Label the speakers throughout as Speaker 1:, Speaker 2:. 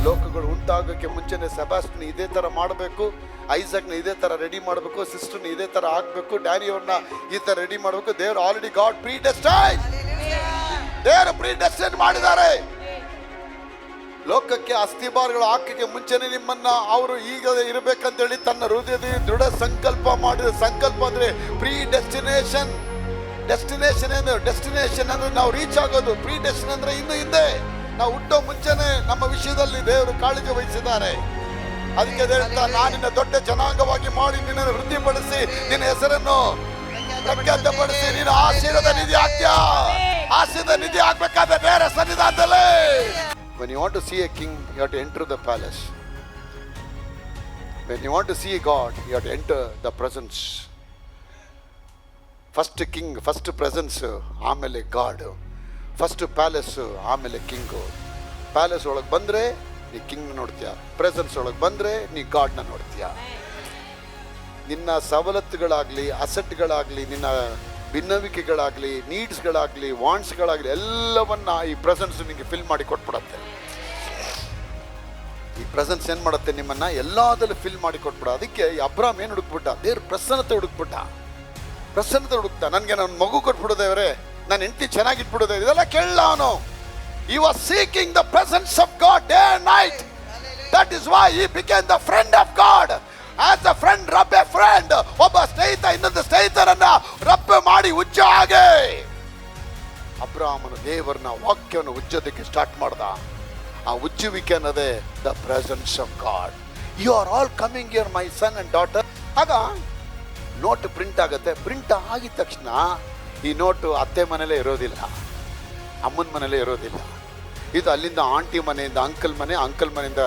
Speaker 1: ಲೋಕಗಳು ಉಂಟಾಗೋಕ್ಕೆ ಮುಂಚೆನೆ ಸೆಬಾಸ್ಟಿನ್ ಇದೇ ಥರ ಮಾಡಬೇಕು, ಐಸಕ್ನ ಇದೇ ಥರ ರೆಡಿ ಮಾಡಬೇಕು, ಸಿಸ್ಟರ್ನ ಇದೇ ಥರ ಆಗಬೇಕು, ಡ್ಯಾನಿಯವ್ರನ್ನ ಈ ಥರ ರೆಡಿ ಮಾಡಬೇಕು. ದೇವರು ಆಲ್ರೆಡಿ ಗಾಡ್ ಪ್ರೀಡೆಸ್ಟೈನ್, ದೇವರು ಪ್ರೀಡೆಸ್ಟೈನ್ ಮಾಡಿದ್ದಾರೆ. ಲೋಕಕ್ಕೆ ಅಸ್ಥಿಬಾರಗಳು ಹಾಕಕ್ಕೆ ಮುಂಚೆನೆ ನಿಮ್ಮನ್ನ ಅವರು ಈಗ ಇರಬೇಕಂತೇಳಿ ತನ್ನ ಹೃದಯದಲ್ಲಿ ದೃಢ ಸಂಕಲ್ಪ ಮಾಡಿದ. ಸಂಕಲ್ಪ ಅಂದ್ರೆ ಪ್ರೀ ಡೆಸ್ಟಿನೇಷನ್. ಡೆಸ್ಟಿನೇಷನ್ ಏನು? ಡೆಸ್ಟಿನೇಷನ್ ಅಂದ್ರೆ ನಾವು ರೀಚ್ ಆಗೋದು. ಪ್ರೀ ಡೆಸ್ಟಿನೇಷನ್ ಅಂದ್ರೆ ಇನ್ನು ಹಿಂದೆ, ನಾವು ಹುಟ್ಟೋ ಮುಂಚೆನೆ ನಮ್ಮ ವಿಷಯದಲ್ಲಿ ದೇವರು ಕಾಳಜಿ ವಹಿಸಿದ್ದಾರೆ. ಅದಕ್ಕೆ ಹೇಳ್ತಾ, ನಾನಿನ್ನ ದೊಡ್ಡ ಜನಾಂಗವಾಗಿ ಮಾಡಿ ನಿನ್ನನ್ನು ವೃದ್ಧಿಪಡಿಸಿ ನಿನ್ನ ಹೆಸರನ್ನು ಪ್ರಖ್ಯಾತಪಡಿಸಿ ನೀನು ಆಶೀರ್ವಾದ ನಿಧಿ ಆಗ್ತೀಯಾ. ಆಶೀರ್ವಾದ ನಿಧಿ ಆಗ್ಬೇಕಾದ್ರೆ ಬೇರೆ ಸನ್ನಿಧಾನದಲ್ಲಿ. When you want to see a king, you have to enter the palace. When you want to see God, you have to enter the presence. First king, first presence, ಆಮೇಲೆ God. ಫಸ್ಟ್ ಪ್ಯಾಲೇಸ್, ಆಮೇಲೆ king. Palace ಒಳಗೆ ಬಂದರೆ ನೀ king ನೋಡ್ತೀಯ, presence ಒಳಗೆ ಬಂದರೆ ನೀ ಗಾಡ್ನ ನೋಡ್ತೀಯ. ನಿನ್ನ ಸವಲತ್ತುಗಳಾಗಲಿ, ಅಸೆಟ್ಗಳಾಗಲಿ, ನಿನ್ನ ಭಿನ್ನವಿಕೆಗಳಾಗಲಿ, ನೀಡ್ಸ್ಗಳಾಗಲಿ, ವಾಂಟ್ಸ್ಗಳಾಗಲಿ ಎಲ್ಲವನ್ನ ಈ ಪ್ರೆಸೆನ್ಸ್ ನಿಮಗೆ ಫಿಲ್ ಮಾಡಿ ಕೊಟ್ಬಿಡತ್ತೆ. ಈ ಪ್ರೆಸೆನ್ಸ್ ಏನು ಮಾಡುತ್ತೆ, ನಿಮ್ಮನ್ನ ಎಲ್ಲದಲ್ಲೂ ಫಿಲ್ ಮಾಡಿ ಕೊಟ್ಬಿಡ. ಅದಕ್ಕೆ ಅಬ್ರಾಮ್ ಏನು ಹುಡುಕ್ಬಿಟ್ಟ? ದೇವ್ರ ಪ್ರಸನ್ನತೆ ಹುಡುಕ್ಬಿಟ್ಟ. ಪ್ರಸನ್ನತೆ ಹುಡುಕ್ತಾ, ನನಗೆ ನನ್ನ ಮಗು ಕೊಟ್ಬಿಡೋದೇವ್ರೆ, ನನ್ನ ಹೆಂಡತಿ ಚೆನ್ನಾಗಿಟ್ಬಿಡೋದೇ, ಇದೆಲ್ಲ ಕೇಳಲ್ಲ ಅವನು. He was seeking the presence of God day and night. That is why he became the friend of God. As a friend rub a friend. ಒಬ್ಬ ಸ್ನೇಹಿತ ಇನ್ನೊಂದು ಸ್ನೇಹಿತರನ್ನ ರಬ್ಬ ಮಾಡಿ ಉಜ್ಜ ಹಾಗೆ ಅಬ್ರಾಮನು ದೇವರನ್ನ ವಾಕ್ಯವನ್ನು ಉಜ್ಜೋದಕ್ಕೆ ಸ್ಟಾರ್ಟ್ ಮಾಡ್ದ. ಆ ಉಜ್ಜುವಿಕೆ ಅನ್ನೋದೇ the presence of God. You are all coming here my son and daughter. ಆಗ ನೋಟ್ ಪ್ರಿಂಟ್ ಆಗುತ್ತೆ. ಪ್ರಿಂಟ್ ಆಗಿದ ತಕ್ಷಣ ಈ ನೋಟು ಅತ್ತೆ ಮನೇಲೇ ಇರೋದಿಲ್ಲ, ಅಮ್ಮನ ಮನೇಲೇ ಇರೋದಿಲ್ಲ. ಇದು ಅಲ್ಲಿಂದ ಆಂಟಿ ಮನೆಯಿಂದ ಅಂಕಲ್ ಮನೆ, ಅಂಕಲ್ ಮನೆಯಿಂದ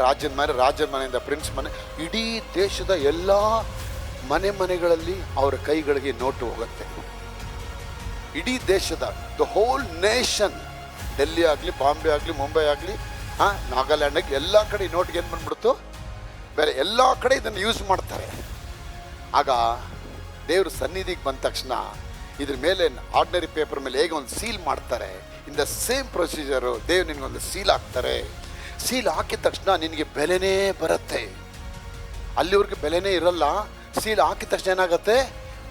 Speaker 1: ರಾಜನ ಮನೆ, ರಾಜನ ಮನೆಯಿಂದ ಪ್ರಿನ್ಸ್ ಮನೆ, ಇಡೀ ದೇಶದ ಎಲ್ಲ ಮನೆಗಳಲ್ಲಿ ಅವರ ಕೈಗಳಿಗೆ ನೋಟು ಹೋಗುತ್ತೆ. ಇಡೀ ದೇಶದ ದ ಹೋಲ್ ನೇಷನ್, ಡೆಲ್ಲಿ ಆಗಲಿ, ಬಾಂಬೆ ಆಗಲಿ, ಮುಂಬೈ ಆಗಲಿ, ನಾಗಾಲ್ಯಾಂಡ್ ಆಗಲಿ, ಎಲ್ಲ ಕಡೆ ನೋಟ್ಗೆ ಏನು ಬಂದ್ಬಿಡ್ತು, ಬೇರೆ ಎಲ್ಲ ಕಡೆ ಇದನ್ನು ಯೂಸ್ ಮಾಡ್ತಾರೆ. ಆಗ ದೇವ್ರ ಸನ್ನಿಧಿಗೆ ಬಂದ ತಕ್ಷಣ ಇದ್ರ ಮೇಲೆ ಆರ್ಡಿನರಿ ಪೇಪರ್ ಮೇಲೆ ಹೇಗೆ ಒಂದು ಸೀಲ್ ಮಾಡ್ತಾರೆ, ಇನ್ ದ ಸೇಮ್ ಪ್ರೊಸೀಜರು ದೇವ್ರು ನಿನಗೊಂದು ಸೀಲ್ ಹಾಕ್ತಾರೆ. ಸೀಲ್ ಹಾಕಿದ ತಕ್ಷಣ ನಿನಗೆ ಬೆಲೆನೇ ಬರುತ್ತೆ. ಅಲ್ಲಿವರೆಗೆ ಬೆಲೆನೇ ಇರಲ್ಲ. ಸೀಲ್ ಹಾಕಿದ ತಕ್ಷಣ ಏನಾಗುತ್ತೆ,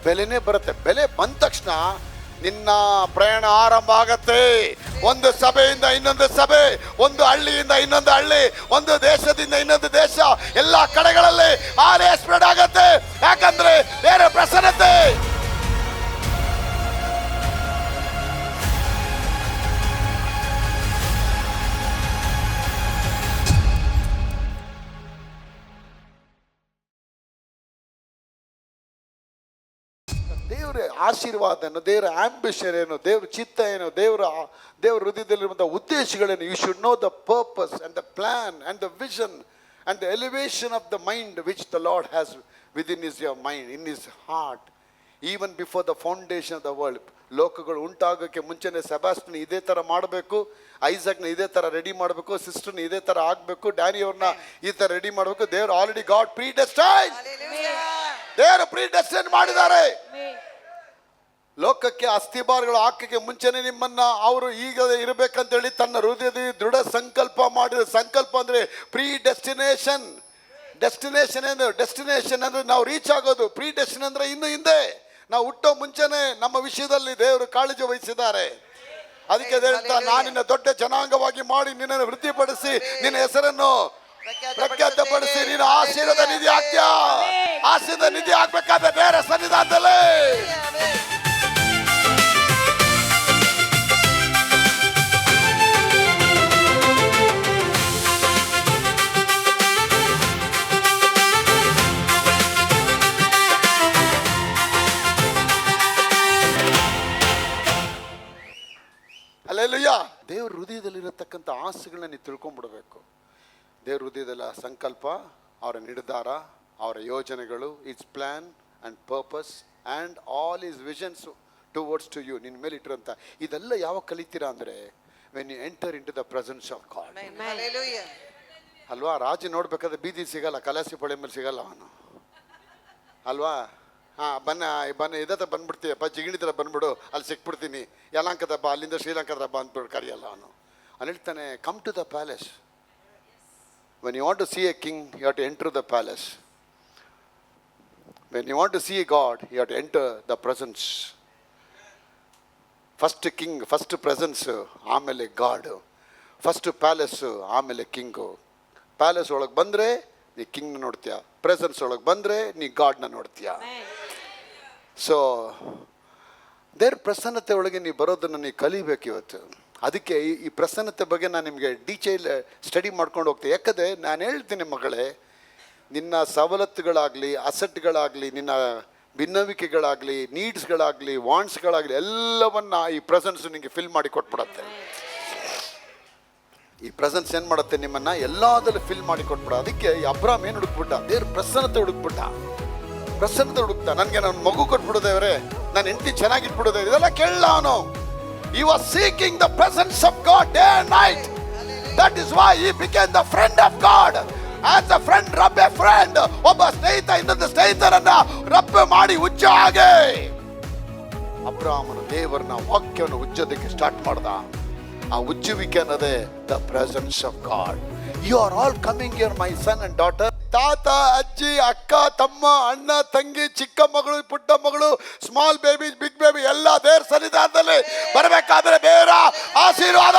Speaker 1: ಬೆಲೆನೇ ಬರುತ್ತೆ. ಬೆಲೆ ಬಂದ ತಕ್ಷಣ ನಿನ್ನ ಪ್ರಯಾಣ ಆರಂಭ ಆಗತ್ತೆ. ಒಂದು ಸಭೆಯಿಂದ ಇನ್ನೊಂದು ಸಭೆ, ಒಂದು ಹಳ್ಳಿಯಿಂದ ಇನ್ನೊಂದು ಹಳ್ಳಿ, ಒಂದು ದೇಶದಿಂದ ಇನ್ನೊಂದು ದೇಶ, ಎಲ್ಲ ಕಡೆಗಳಲ್ಲಿ ಆರೇ ಸ್ಪ್ರೆಡ್ ಆಗತ್ತೆ. ಯಾಕಂದ್ರೆ ಬೇರೆ ಪ್ರಸನ್ನತೆ. ದೇವರ ಆಶೀರ್ವಾದ ಏನು, ದೇವರ ಆಂಬಿಷನ್ ಏನು, ದೇವರ ಚಿತ್ತ ಏನು, ದೇವರ ಹೃದಯದಲ್ಲಿರುವಂಥ ಉದ್ದೇಶಗಳೇನು. You should know the purpose and the plan and the vision and the elevation of the mind which the Lord has within his your mind, in his heart, even before the foundation of the world. ಲೋಕಗಳು ಉಂಟಾಗೋಕ್ಕೆ ಮುಂಚೆನೆ Sebastian ಇದೇ ಥರ ಮಾಡಬೇಕು, ಐಸಕ್ನ ಇದೇ ಥರ ready ಮಾಡಬೇಕು, ಸಿಸ್ಟರ್ನ ಇದೇ ಥರ ಆಗಬೇಕು, ಡ್ಯಾನಿಯವ್ರನ್ನ ಈ ಥರ ರೆಡಿ ಮಾಡಬೇಕು. ದೇವರು ಆಲ್ರೆಡಿ ಗಾಡ್ ಪ್ರೀಡೆಸ್ಟೈನ್, ದೇವರು ಪ್ರೀಡೆಸ್ಟೈನ್ ಮಾಡಿದ್ದಾರೆ. ಲೋಕಕ್ಕೆ ಅಸ್ಥಿಬಾರಗಳು ಹಾಕಕ್ಕೆ ಮುಂಚೆನೆ ನಿಮ್ಮನ್ನ ಅವರು ಈಗ ಇರಬೇಕಂತೇಳಿ ತನ್ನ ಹೃದಯದಲ್ಲಿ ದೃಢ ಸಂಕಲ್ಪ ಮಾಡಿದ. ಸಂಕಲ್ಪ ಅಂದ್ರೆ ಪ್ರೀ ಡೆಸ್ಟಿನೇಷನ್. ಡೆಸ್ಟಿನೇಷನ್ ಏನು? ಡೆಸ್ಟಿನೇಷನ್ ಅಂದ್ರೆ ನಾವು ರೀಚ್ ಆಗೋದು. ಪ್ರೀ ಡೆಸ್ಟಿನೇಷನ್ ಅಂದ್ರೆ ಇನ್ನು ಹಿಂದೆ, ನಾವು ಹುಟ್ಟೋ ಮುಂಚೆನೆ ನಮ್ಮ ವಿಷಯದಲ್ಲಿ ದೇವರು ಕಾಳಜಿ ವಹಿಸಿದ್ದಾರೆ. ಅದಕ್ಕೆ ಹೇಳ್ತಾ, ನಾನಿನ್ನ ದೊಡ್ಡ ಜನಾಂಗವಾಗಿ ಮಾಡಿ ನಿನ್ನನ್ನು ವೃದ್ಧಿಪಡಿಸಿ ನಿನ್ನ ಹೆಸರನ್ನು ಪ್ರಖ್ಯಾತಪಡಿಸಿ ನೀನು ಆಶೀರ್ವಾದ ನಿಧಿ ಆಗ್ತೀಯಾ. ಆಶೀರ್ವಾದ ನಿಧಿ ಆಗ್ಬೇಕಾದ್ರೆ ಬೇರೆ ಸನ್ನಿಧಾನದಲ್ಲಿ. ಅಲ್ಲೆಲ್ಲೂಯ್ಯ. ದೇವ್ರ ಹೃದಯದಲ್ಲಿರತಕ್ಕಂಥ ಆಸೆಗಳನ್ನ ನೀವು ತಿಳ್ಕೊಂಡ್ಬಿಡ್ಬೇಕು. ದೇವ್ರ ಹೃದಯದಲ್ಲ ಸಂಕಲ್ಪ, ಅವರ ನಿರ್ಧಾರ, ಅವರ ಯೋಜನೆಗಳು, it's plan and purpose and all is visions towards to you. ನಿನ್ನ ಮೇಲೆ ಇಟ್ಟಿರೋಂಥ ಇದೆಲ್ಲ ಯಾವಾಗ ಕಲಿತೀರಾ ಅಂದರೆ when you enter into the presence of God. ಅಲ್ವಾ? ರಾಜ ನೋಡ್ಬೇಕಾದ್ರೆ ಬೀದಿ ಸಿಗಲ್ಲ, ಕಲಾಸಿ ಪೊಳೆ ಮೇಲೆ ಸಿಗಲ್ಲ ಅವನು, ಅಲ್ವಾ? ಬನ್ನ ಇದತ್ತ ಬಂದ್ಬಿಡ್ತೀಯಪ್ಪ, ಜಿಗಿಣಿ ಥರ ಬಂದ್ಬಿಡು, ಅಲ್ಲಿ ಸಿಕ್ಬಿಡ್ತೀನಿ, ಯಲಾಂಕದಪ್ಪ, ಅಲ್ಲಿಂದ ಶ್ರೀಲಂಕಾದಪ್ಪ ಅಂದ್ಬಿಟ್ಟು ಕರೆಯಲ್ಲ ಅವನು. ಅಲ್ಲಿ ಹೇಳ್ತಾನೆ, come to the palace, when you want to see a king, you have to enter the palace. When you want to see God, you have to enter the presence. First king, first presence, ಆಮೇಲೆ ಗಾಡು. First palace, ಆಮೇಲೆ king. Palace ಒಳಗೆ ಬಂದರೆ ನೀ ಕಿಂಗ್ನ ನೋಡ್ತೀಯ, presence ಒಳಗೆ ಬಂದರೆ ನೀ ಗಾಡ್ನ ನೋಡ್ತೀಯ. So ದೇವ್ರ ಪ್ರಸನ್ನತೆ ಒಳಗೆ ನೀವು ಬರೋದನ್ನು ನೀವು ಕಲಿಬೇಕು ಇವತ್ತು. ಅದಕ್ಕೆ ಈ ಪ್ರಸನ್ನತೆ ಬಗ್ಗೆ ನಾನು ನಿಮಗೆ ಡೀಟೇಲ್ ಸ್ಟಡಿ ಮಾಡ್ಕೊಂಡು ಹೋಗ್ತೀನಿ. ಯಾಕಂದರೆ ನಾನು ಹೇಳ್ತೀನಿ ಮಗಳೇ, ನಿನ್ನ ಸವಲತ್ತುಗಳಾಗಲಿ, ಅಸೆಟ್ಗಳಾಗಲಿ, ನಿನ್ನ ಭಿನ್ನವಿಕೆಗಳಾಗಲಿ, ನೀಡ್ಸ್ಗಳಾಗಲಿ, ವಾಂಟ್ಸ್ಗಳಾಗಲಿ, ಎಲ್ಲವನ್ನ ಈ ಪ್ರೆಸೆನ್ಸ್ ನಿಮಗೆ ಫಿಲ್ ಮಾಡಿ ಕೊಟ್ಬಿಡತ್ತೆ. ಈ ಪ್ರೆಸೆನ್ಸ್ ಏನು ಮಾಡುತ್ತೆ, ನಿಮ್ಮನ್ನು ಎಲ್ಲದಲ್ಲೂ ಫಿಲ್ ಮಾಡಿ ಕೊಟ್ಬಿಡ. ಅದಕ್ಕೆ ಅಬ್ರಾಮ್ ಏನು ಹುಡುಕ್ಬಿಟ್ಟ, ದೇವ್ರ ಪ್ರಸನ್ನತೆ ಹುಡುಕ್ಬಿಟ್ಟ. ಪ್ರಸನ್ನತೆ ಹುಡುಕ್ತಾ, ನನಗೆ ನನ್ನ ಮಗು ಕೊಟ್ಬಿಡೋದೇವ್ರೆ, ನನ್ನ ಹೆಂಡತಿ ಚೆನ್ನಾಗಿಟ್ಬಿಡೋದೇ, ಇದೆಲ್ಲ ಕೇಳಲ್ಲ ಅವನು. He was seeking the presence of God day and night. That is why he became the friend of God. As a friend rub a friend. ಒಬ್ಬ ಸ್ನೇಹಿತ ಇನ್ನೊಂದು ಸ್ನೇಹಿತರನ್ನ ರಬ್ಬ ಮಾಡಿ ಉಜ್ಜೋ ಹಾಗೆ ಅಬ್ರಾಮನು ದೇವರನ್ನ ವಾಕ್ಯವನ್ನು ಉಜ್ಜೋದಕ್ಕೆ ಸ್ಟಾರ್ಟ್ ಮಾಡ್ದ. ಆ ಉಜ್ಜುವಿಕೆ ಅನ್ನೋದೇ the presence of God. You are all coming here my son and daughter. ತಾತ, ಅಜ್ಜಿ, ಅಕ್ಕ, ತಮ್ಮ, ಅಣ್ಣ, ತಂಗಿ, ಚಿಕ್ಕ ಮಗಳು, ಪುಟ್ಟ ಮಗಳು, ಸ್ಮಾಲ್ ಬೇಬಿ, ಬಿಗ್ ಬೇಬಿ ಎಲ್ಲ ದೇವ್ರ ಸನ್ನಿಧಾನದಲ್ಲಿ ಬರಬೇಕಾದ್ರೆ ದೇವರ ಆಶೀರ್ವಾದ.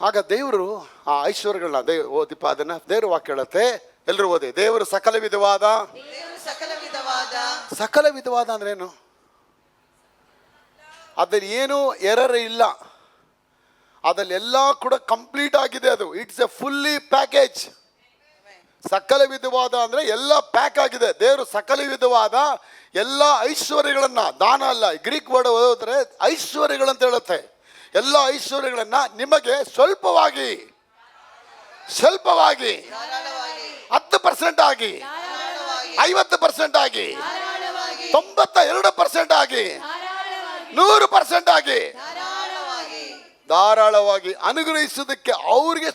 Speaker 1: ಆಗ ದೇವರು ಆ ಐಶ್ವರ್ಯಗಳನ್ನ ಓದಿಪ್ಪ, ಅದನ್ನ ದೇವ್ರ ವಾಕ್ಯ ಹೇಳುತ್ತೆ. ಎಲ್ಲರೂ ಓದಿ. ದೇವರು ಸಕಲ ವಿಧವಾದ ಅಂದ್ರೇನು? ಅದ್ರಲ್ಲಿ ಏನು ಎರರ್ ಇಲ್ಲ, ಅದ್ರಲ್ಲಿ ಎಲ್ಲ ಕೂಡ ಕಂಪ್ಲೀಟ್ ಆಗಿದೆ. ಅದು ಇಟ್ಸ್ ಎ ಫುಲ್ಲಿ ಪ್ಯಾಕೇಜ್. ಸಕಲ ವಿಧವಾದ ಅಂದ್ರೆ ಎಲ್ಲ ಪ್ಯಾಕ್ ಆಗಿದೆ. ದೇವರು ಸಕಲ ವಿಧವಾದ ಎಲ್ಲ ಐಶ್ವರ್ಯಗಳನ್ನ, ದಾನ ಅಲ್ಲ, ಗ್ರೀಕ್ ವರ್ಡ್ ಓದಿದ್ರೆ ಐಶ್ವರ್ಯಗಳಂತ ಹೇಳುತ್ತೆ. ಎಲ್ಲ ಐಶ್ವರ್ಯಗಳನ್ನ ನಿಮಗೆ ಸ್ವಲ್ಪವಾಗಿ 10% ಆಗಿ, 50% ಆಗಿ, 92% ಆಗಿ, 100% ಆಗಿ ಧಾರಾಳವಾಗಿ ಅನುಗ್ರಹಿಸೋದಕ್ಕೆ ಅವ್ರಿಗೆ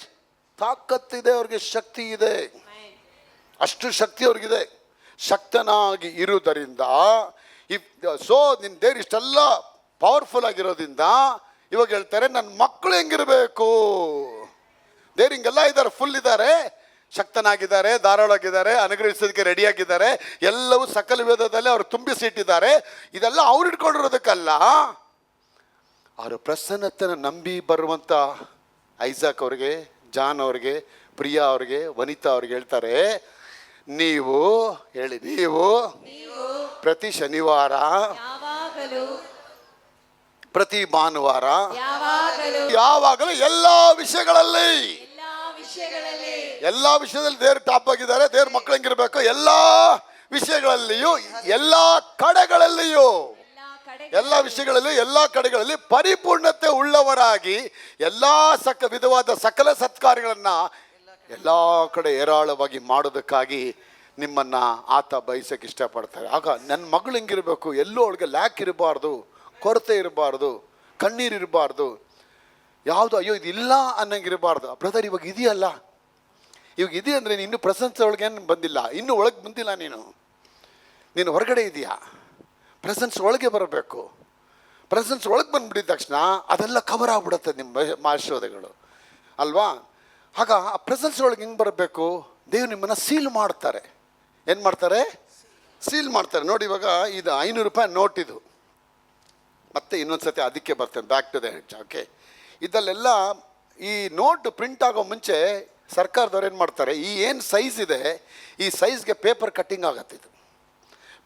Speaker 1: ತಾಕತ್ತಿದೆ, ಅವ್ರಿಗೆ ಶಕ್ತಿ ಇದೆ. ಅಷ್ಟು ಶಕ್ತಿ ಅವ್ರಿಗಿದೆ. ಶಕ್ತನಾಗಿ ಇರುವುದರಿಂದ ನಿನ್ನ ದೇವ್ರು ಇಷ್ಟೆಲ್ಲ ಪವರ್ಫುಲ್ ಆಗಿರೋದ್ರಿಂದ ಇವಾಗ ಹೇಳ್ತಾರೆ, ನನ್ನ ಮಕ್ಕಳು ಹೆಂಗಿರಬೇಕು. ದೇವ್ರು ಹಿಂಗೆಲ್ಲ ಇದ್ದಾರೆ, ಫುಲ್ ಇದ್ದಾರೆ, ಶಕ್ತನಾಗಿದ್ದಾರೆ, ಧಾರಾಳವಾಗಿದ್ದಾರೆ, ಅನುಗ್ರಹಿಸೋದಕ್ಕೆ ರೆಡಿಯಾಗಿದ್ದಾರೆ. ಎಲ್ಲವೂ ಸಕಲ ವೇದದಲ್ಲಿ ಅವರು ತುಂಬಿಸಿಟ್ಟಿದ್ದಾರೆ. ಇದೆಲ್ಲ ಅವ್ರು ಇಟ್ಕೊಂಡಿರೋದಕ್ಕಲ್ಲ, ಅವರ ಪ್ರಸನ್ನತೆನ ನಂಬಿ ಬರುವಂಥ ಐಸಾಕ್ ಅವ್ರಿಗೆ, ಜಾನ್ ಅವ್ರಿಗೆ, ಪ್ರಿಯಾ ಅವ್ರಿಗೆ, ವನಿತಾ ಅವ್ರಿಗೆ ಹೇಳ್ತಾರೆ, ನೀವು ಪ್ರತಿ ಶನಿವಾರ, ಪ್ರತಿ ಭಾನುವಾರ, ಯಾವಾಗಲೂ ಎಲ್ಲಾ ವಿಷಯಗಳಲ್ಲಿ ದೇವ್ರ ಟಾಪ್ ಆಗಿದ್ದಾರೆ. ದೇವ್ರ ಮಕ್ಕಳು ಹೆಂಗಿರ್ಬೇಕು, ಎಲ್ಲಾ ವಿಷಯಗಳಲ್ಲಿಯೂ, ಎಲ್ಲಾ ಕಡೆಗಳಲ್ಲಿ ಪರಿಪೂರ್ಣತೆ ಉಳ್ಳವರಾಗಿ ಎಲ್ಲಾ ವಿಧವಾದ ಸಕಲ ಸತ್ಕಾರ್ಯಗಳನ್ನ ಎಲ್ಲ ಕಡೆ ಏರಾಳವಾಗಿ ಮಾಡೋದಕ್ಕಾಗಿ ನಿಮ್ಮನ್ನ ಆತ ಬಯಸಕ್ಕೆ ಇಷ್ಟಪಡ್ತಾರೆ. ಆಗ ನನ್ನ ಮಗಳು ಹೆಂಗಿರ್ಬೇಕು, ಎಲ್ಲೂ ಅವಳಿಗೆ ಲ್ಯಾಕ್ ಇರಬಾರ್ದು, ಕೊರತೆ ಇರಬಾರ್ದು, ಕಣ್ಣೀರು ಇರಬಾರ್ದು, ಯಾವುದು ಅಯ್ಯೋ ಇದಿಲ್ಲ ಅನ್ನಂಗಿರಬಾರ್ದು. ಬ್ರದರ್ ಇವಾಗ ಇದೆಯಲ್ಲ, ಇವಾಗ ಇದೆ ಅಂದರೆ ನೀನು ಇನ್ನೂ ಪ್ರೆಸೆನ್ಸ್ ಒಳಗೆ ಏನು ಬಂದಿಲ್ಲ, ಇನ್ನೂ ಒಳಗೆ ಬಂದಿಲ್ಲ, ನೀನು ಹೊರಗಡೆ ಇದೆಯಾ. ಪ್ರೆಸೆನ್ಸ್ ಒಳಗೆ ಬರಬೇಕು. ಪ್ರೆಸೆನ್ಸ್ ಒಳಗೆ ಬಂದುಬಿಟ್ಟಿದ ತಕ್ಷಣ ಅದೆಲ್ಲ ಕವರ್ ಆಗ್ಬಿಡುತ್ತೆ ನಿಮ್ಮ ಆಶೀರ್ವಾದಗಳು ಅಲ್ವಾ. ಆಗ ಆ ಪ್ರೆಸೆನ್ಸ್ ಒಳಗೆ ಹೆಂಗೆ ಬರಬೇಕು, ದೇವ್ರು ನಿಮ್ಮನ್ನು ಸೀಲ್ ಮಾಡ್ತಾರೆ. ಏನು ಮಾಡ್ತಾರೆ? ಸೀಲ್ ಮಾಡ್ತಾರೆ. ನೋಡಿ, ಇವಾಗ ಇದು 500 ರೂಪಾಯಿ ನೋಟ್. ಇದು ಮತ್ತೆ ಇನ್ನೊಂದು ಸತಿ ಅದಕ್ಕೆ ಬರ್ತೇನೆ, back to the head. Okay, ಇದಲ್ಲೆಲ್ಲ ಈ ನೋಟ್ ಪ್ರಿಂಟ್ ಆಗೋ ಮುಂಚೆ ಸರ್ಕಾರದವ್ರು ಏನು ಮಾಡ್ತಾರೆ, ಈ ಏನು ಸೈಜ್ ಇದೆ ಈ ಸೈಜ್ಗೆ ಪೇಪರ್ ಕಟ್ಟಿಂಗ್ ಆಗತ್ತೆ. ಇದು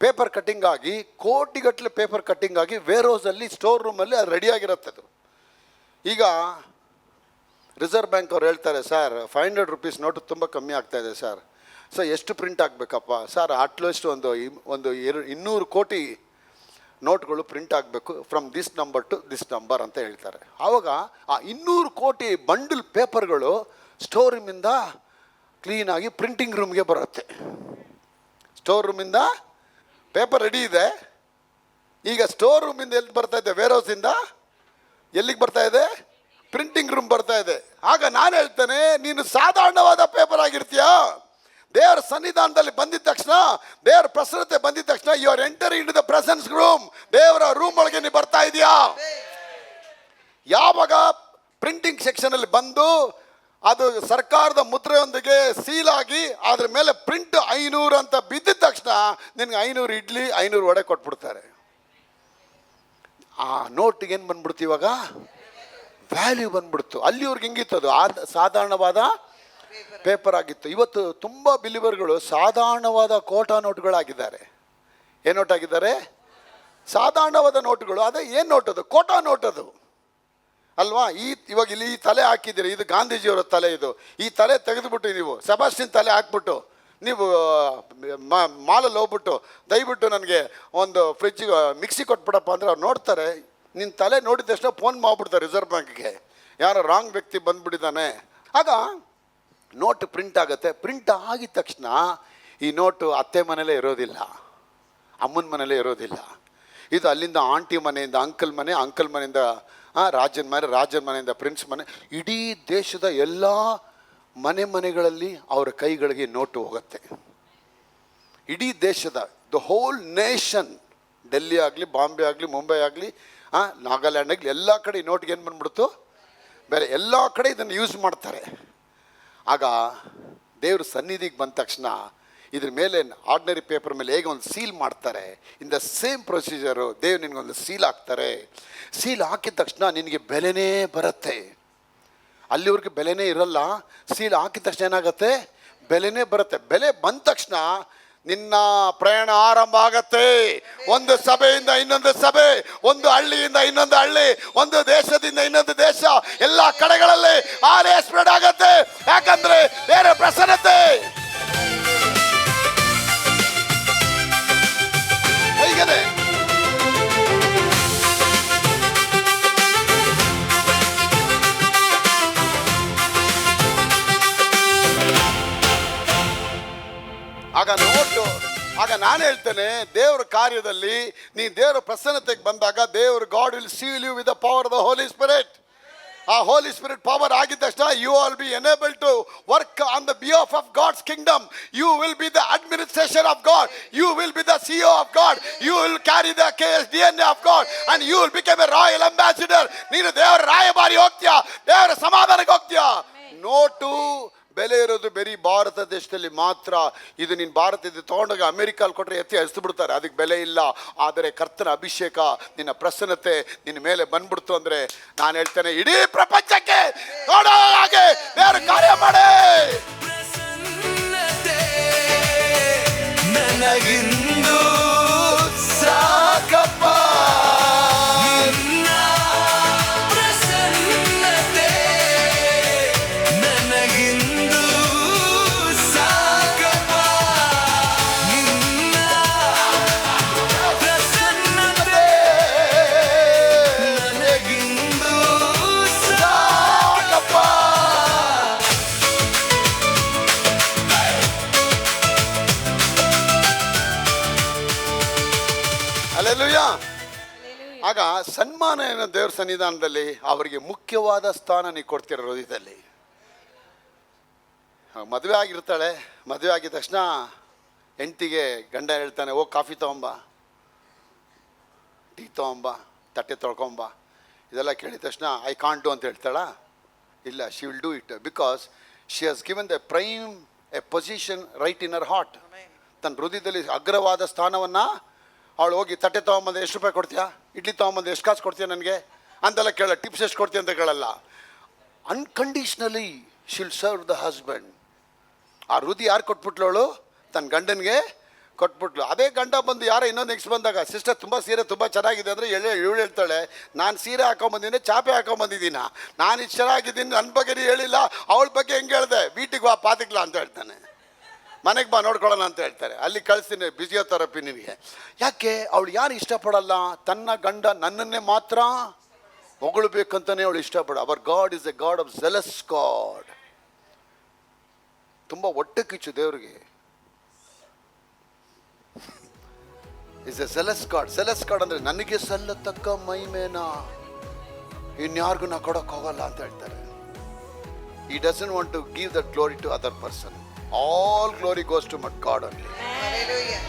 Speaker 1: ಪೇಪರ್ ಕಟ್ಟಿಂಗ್ ಆಗಿ ಕೋಟಿಗಟ್ಟಲೆ ಪೇಪರ್ ಕಟ್ಟಿಂಗ್ ಆಗಿ ವೇರ್ ಹೌಸಲ್ಲಿ, ಸ್ಟೋರ್ ರೂಮಲ್ಲಿ ಅದು ರೆಡಿಯಾಗಿರುತ್ತೆ. ಅದು ಈಗ ರಿಸರ್ವ್ ಬ್ಯಾಂಕ್ ಅವ್ರು ಹೇಳ್ತಾರೆ, ಸರ್ 500 ರೂಪೀಸ್ ನೋಟು ತುಂಬ ಕಮ್ಮಿ ಆಗ್ತಾಯಿದೆ ಸರ್. ಎಷ್ಟು ಪ್ರಿಂಟ್ ಆಗಬೇಕಪ್ಪ ಸರ್? ಅಟ್ಲೀಸ್ಟ್ ಒಂದು 200 ಕೋಟಿ ನೋಟ್ಗಳು ಪ್ರಿಂಟ್ ಆಗಬೇಕು, from this number two this number ಅಂತ ಹೇಳ್ತಾರೆ. ಆವಾಗ ಆ 200 ಕೋಟಿ ಬಂಡಲ್ ಪೇಪರ್ಗಳು ಸ್ಟೋರ್ ರೂಮಿಂದ ಕ್ಲೀನಾಗಿ ಪ್ರಿಂಟಿಂಗ್ ರೂಮ್ಗೆ ಬರುತ್ತೆ. ಸ್ಟೋರ್ ರೂಮಿಂದ ಪೇಪರ್ ರೆಡಿ ಇದೆ. ಈಗ ಸ್ಟೋರ್ ರೂಮಿಂದ ಎಲ್ಲಿ ಬರ್ತಾ ಇದೆ? ವೇರ್ ಹೌಸಿಂದ ಎಲ್ಲಿಗೆ ಬರ್ತಾ ಇದೆ? ಪ್ರಿಂಟಿಂಗ್ ರೂಮ್ ಆಗ ನಾನು ಹೇಳ್ತೇನೆ, ನೀನು ಸಾಧಾರಣವಾದ ಪೇಪರ್ ಆಗಿರ್ತೀಯಾ? ದೇವರ ಸನ್ನಿಧಾನದಲ್ಲಿ ಬಂದಿದ ತಕ್ಷಣ, ದೇವರ ಪ್ರಸನ್ನತೆ ಬಂದಿದ ತಕ್ಷಣ, you are entering in the presence room. ದೇವರ ರೂಮ್ ಒಳಗೆ ನೀವು ಬರ್ತಾ ಇದೆಯಾ? ಯಾವಾಗ ಪ್ರಿಂಟಿಂಗ್ ಸೆಕ್ಷನ್ ಅಲ್ಲಿ ಬಂದು ಅದು ಸರ್ಕಾರದ ಮುದ್ರೆಯೊಂದಿಗೆ ಸೀಲ್ ಆಗಿ ಅದ್ರ ಮೇಲೆ ಪ್ರಿಂಟ್ 500 ಅಂತ ಬಿದ್ದಿದ ತಕ್ಷಣ ನಿನ್ಗೆ 500 ಇಡ್ಲಿ 500 ವಡೆ ಕೊಟ್ಬಿಡ್ತಾರೆ. ಆ ನೋಟಿಗೆ ಏನು ಬಂದ್ಬಿಡ್ತು, ಇವಾಗ ವ್ಯಾಲ್ಯೂ ಬಂದ್ಬಿಡ್ತು. ಅಲ್ಲಿವ್ರಿಗೆ ಹೆಂಗಿತ್ತು, ಅದು ಸಾಧಾರಣವಾದ ಪೇಪರ್ ಆಗಿತ್ತು. ಇವತ್ತು ತುಂಬ ಬಿಲಿವರ್ಗಳು ಸಾಧಾರಣವಾದ ಕೋಟಾ ನೋಟುಗಳಾಗಿದ್ದಾರೆ. ಏನು ನೋಟ್ ಆಗಿದ್ದಾರೆ? ಸಾಧಾರಣವಾದ ನೋಟುಗಳು. ಅದೇ ಏನು ನೋಟ್ ಅದು? ಕೋಟಾ ನೋಟ್ ಅದು ಅಲ್ವಾ? ಇವಾಗ ಇಲ್ಲಿ ಈ ತಲೆ ಹಾಕಿದ್ದೀರಿ, ಇದು ಗಾಂಧೀಜಿಯವರ ತಲೆ. ಇದು ಈ ತಲೆ ತೆಗೆದುಬಿಟ್ಟು ನೀವು ಸೆಬಾಸ್ಟಿನ್ ತಲೆ ಹಾಕ್ಬಿಟ್ಟು ನೀವು ಮಾಲಲ್ಲಿ ಹೋಗ್ಬಿಟ್ಟು ದಯವಿಟ್ಟು ನನಗೆ ಒಂದು ಫ್ರಿಜ್ಜಿಗೆ ಮಿಕ್ಸಿ ಕೊಟ್ಬಿಡಪ್ಪ ಅಂದರೆ ಅವ್ರು ನೋಡ್ತಾರೆ. ನಿನ್ನ ತಲೆ ನೋಡಿದ ತಕ್ಷಣ ಫೋನ್ ಮಾಡಿಬಿಡ್ತಾರೆ ರಿಸರ್ವ್ ಬ್ಯಾಂಕ್ಗೆ, ಯಾರೋ ರಾಂಗ್ ವ್ಯಕ್ತಿ ಬಂದುಬಿಟ್ಟಿದ್ದಾನೆ. ಆಗ ನೋಟ್ ಪ್ರಿಂಟ್ ಆಗುತ್ತೆ. ಪ್ರಿಂಟ್ ಆಗಿದ ತಕ್ಷಣ ಈ ನೋಟು ಅತ್ತೆ ಮನೇಲೇ ಇರೋದಿಲ್ಲ, ಅಮ್ಮನ ಮನೇಲೇ ಇರೋದಿಲ್ಲ. ಇದು ಅಲ್ಲಿಂದ ಆಂಟಿ ಮನೆಯಿಂದ ಅಂಕಲ್ ಮನೆ, ಅಂಕಲ್ ಮನೆಯಿಂದ ರಾಜನ ಮನೆ, ರಾಜನ ಮನೆಯಿಂದ ಪ್ರಿನ್ಸ್ ಮನೆ, ಇಡೀ ದೇಶದ ಎಲ್ಲ ಮನೆಗಳಲ್ಲಿ ಅವರ ಕೈಗಳಿಗೆ ನೋಟು ಹೋಗುತ್ತೆ. ಇಡೀ ದೇಶದ ದ ಹೋಲ್ ನೇಷನ್, ಡೆಲ್ಲಿ ಆಗಲಿ, ಬಾಂಬೆ ಆಗಲಿ, ಮುಂಬೈ ಆಗಲಿ, ನಾಗಾಲ್ಯಾಂಡ್ ಆಗಲಿ, ಎಲ್ಲ ಕಡೆ ಈ ನೋಟ್ಗೆ ಏನು ಬಂದ್ಬಿಡ್ತು, ಬೇರೆ ಎಲ್ಲ ಕಡೆ ಇದನ್ನು ಯೂಸ್ ಮಾಡ್ತಾರೆ. ಆಗ ದೇವ್ರ ಸನ್ನಿಧಿಗೆ ಬಂದ ತಕ್ಷಣ ಇದ್ರ ಮೇಲೆ ಆರ್ಡಿನರಿ ಪೇಪರ್ ಮೇಲೆ ಹೇಗೆ ಒಂದು ಸೀಲ್ ಮಾಡ್ತಾರೆ, ಇನ್ ದ ಸೇಮ್ ಪ್ರೊಸೀಜರು ದೇವ್ರು ನಿನಗೊಂದು ಸೀಲ್ ಹಾಕ್ತಾರೆ. ಸೀಲ್ ಹಾಕಿದ ತಕ್ಷಣ ನಿನಗೆ ಬೆಲೆನೇ ಬರುತ್ತೆ. ಅಲ್ಲಿವ್ರಿಗೆ ಬೆಲೆನೇ ಇರಲ್ಲ, ಸೀಲ್ ಹಾಕಿದ ತಕ್ಷಣ ಏನಾಗುತ್ತೆ, ಬೆಲೆನೇ ಬರುತ್ತೆ. ಬೆಲೆ ಬಂದ ತಕ್ಷಣ ನಿನ್ನ ಪ್ರಯಾಣ ಆರಂಭ ಆಗತ್ತೆ. ಒಂದು ಸಭೆಯಿಂದ ಇನ್ನೊಂದು ಸಭೆ, ಒಂದು ಹಳ್ಳಿಯಿಂದ ಇನ್ನೊಂದು ಹಳ್ಳಿ, ಒಂದು ದೇಶದಿಂದ ಇನ್ನೊಂದು ದೇಶ, ಎಲ್ಲ ಕಡೆಗಳಲ್ಲಿ ಆರೇ ಸ್ಪ್ರೆಡ್ ಆಗತ್ತೆ. ಯಾಕಂದ್ರೆ ಬೇರೆ ಪ್ರಸನ್ನತೆ ಹೇಗಿದೆ. ಆಗ ನಾನು ಹೇಳ್ತೇನೆ, ದೇವರ ಕಾರ್ಯದಲ್ಲಿ ನೀ ದೇವರ ಪ್ರಸನ್ನತೆಗೆ ಬಂದಾಗ ದೇವರು God will seal you with the power of the Holy Spirit. ಆ ಹೋಲಿ ಸ್ಪಿರಿಟ್ ಪವರ್ ಆಗಿದ ತಕ್ಷಣ you all be enable to work on the behalf of God's kingdom. You will be the administration of God, you will be ದ CEO of God, you will carry the DNA of God and you will become a royal ambassador. ನೀನು ದೇವರ ರಾಯಭಾರಿ ಹೋಗ್ತೀಯಾ, ದೇವರ ಸಮಾಧಾನಕ್ಕೆ ಹೋಗ್ತೀಯಾ. Note ಬೆಲೆ ಇರೋದು ಬರೀ ಭಾರತ ದೇಶದಲ್ಲಿ ಮಾತ್ರ. ಇದು ನೀನು ಭಾರತದಿಂದ ತೊಗೊಂಡೋಗಿ ಅಮೆರಿಕಲ್ಲಿ ಕೊಟ್ಟರೆ ಎತ್ತಿ ಹರಿದು ಬಿಡ್ತಾರೆ, ಅದಕ್ಕೆ ಬೆಲೆ ಇಲ್ಲ. ಆದರೆ ಕರ್ತನ ಅಭಿಷೇಕ, ನಿನ್ನ ಪ್ರಸನ್ನತೆ ನಿನ್ನ ಮೇಲೆ ಬಂದ್ಬಿಡ್ತು ಅಂದರೆ ನಾನು ಹೇಳ್ತೇನೆ, ಇಡೀ ಪ್ರಪಂಚಕ್ಕೆ ನೋಡೋ ಹಾಗೆ ಬೇರೆ ಕಾರ್ಯ ಮಾಡೇ. ನನಗಿಂದು ಸಾಕಪ್ಪ, ಆಗ ಸನ್ಮಾನ ಏನೋ ದೇವ್ರ ಸನ್ನಿಧಾನದಲ್ಲಿ ಅವರಿಗೆ ಮುಖ್ಯವಾದ ಸ್ಥಾನ ನೀವು ಕೊಡ್ತೀರ. ಹೃದಯದಲ್ಲಿ ಮದುವೆ ಆಗಿರ್ತಾಳೆ, ಮದುವೆ ಆಗಿದ ತಕ್ಷಣ ಹೆಂಡತಿಗೆ ಗಂಡ ಹೇಳ್ತಾನೆ, ಓ ಕಾಫಿ ತೊಗೊಂಬ, ಟೀ ತೊಗೊಂಬ, ತಟ್ಟೆ ತೊಳ್ಕೊಂಬ. ಇದೆಲ್ಲ ಕೇಳಿದ ತಕ್ಷಣ ಐ ಕಾಂಟ್ ಡು ಅಂತ ಹೇಳ್ತಾಳ? ಇಲ್ಲ, she will do it because she has given the prime A position right in Har heart. ತನ್ನ ಹೃದಯದಲ್ಲಿ ಅಗ್ರವಾದ ಸ್ಥಾನವನ್ನು ಅವಳು ಹೋಗಿ ತಟ್ಟೆ ತೊಗೊಂಬಂದು ಎಷ್ಟು ರೂಪಾಯಿ ಕೊಡ್ತೀಯಾ, ಇಡ್ಲಿ ತೊಗೊಂಬಂದು ಎಷ್ಟು ಕಾಸು ಕೊಡ್ತೀಯ ನನಗೆ ಅಂತೆಲ್ಲ ಕೇಳಲ್ಲ. ಟಿಪ್ಸ್ ಎಷ್ಟು ಕೊಡ್ತೀಯ ಅಂತ ಕೇಳಲ್ಲ. Unconditionally shall serve the husband. ಆ ಹೃದಯ ಯಾರು ಕೊಟ್ಬಿಟ್ಲವಳು? ತನ್ನ ಗಂಡನಿಗೆ ಕೊಟ್ಬಿಟ್ಲು. ಅದೇ ಗಂಡ ಬಂದು ಯಾರೋ ಇನ್ನೊಂದು ನೆಕ್ಸ್ಟ್ ಬಂದಾಗ, ಸಿಸ್ಟರ್ ತುಂಬ ಸೀರೆ ತುಂಬ ಚೆನ್ನಾಗಿದೆ ಅಂದರೆ ಇವಳು ಹೇಳ್ತಾಳೆ, ನಾನು ಸೀರೆ ಹಾಕೊಂಬಂದಿನಿ, ಚಾಪೆ ಹಾಕೊಂಬಂದಿದ್ದೀನ, ನಾನು ಇಷ್ಟು ಚೆನ್ನಾಗಿದ್ದೀನಿ, ನನ್ನ ಬಗ್ಗೆ ನೀ ಹೇಳಿಲ್ಲ, ಅವಳ ಬಗ್ಗೆ ಹೆಂಗೆ ಹೇಳಿದೆ, ವೀಟಿಗೆ ಬಾ ಪಾತಿಕ್ಲ ಅಂತ ಹೇಳ್ತಾನೆ, ಮನೆಗೆ ಬಾ ನೋಡ್ಕೊಳ್ಳೋಣ ಅಂತ ಹೇಳ್ತಾರೆ. ಅಲ್ಲಿ ಕಳಿಸ್ತೀನಿ ಫಿಸಿಯೋಥೆರಪಿ ನಿನಗೆ. ಯಾಕೆ? ಅವಳು ಯಾರು ಇಷ್ಟಪಡಲ್ಲ? ತನ್ನ ಗಂಡ ನನ್ನನ್ನೇ ಮಾತ್ರ ಹೊಗಳಬೇಕಂತಲೇ ಅವಳು ಇಷ್ಟಪಡ. Our God is a God of jealous God. ತುಂಬ ಹೊಟ್ಟೆ ಕಿಚ್ಚು ದೇವ್ರಿಗೆ. Is a jealous God. Jealous God ಅಂದರೆ ನನಗೆ ಸಲ್ಲತಕ್ಕ ಮೈಮೇನ ಇನ್ಯಾರಿಗೂ ನಾ ಕೊಡೋಕೆ ಹೋಗಲ್ಲ ಅಂತ ಹೇಳ್ತಾರೆ. He doesn't want to give that glory to other person. All glory goes to God only.
Speaker 2: Hallelujah.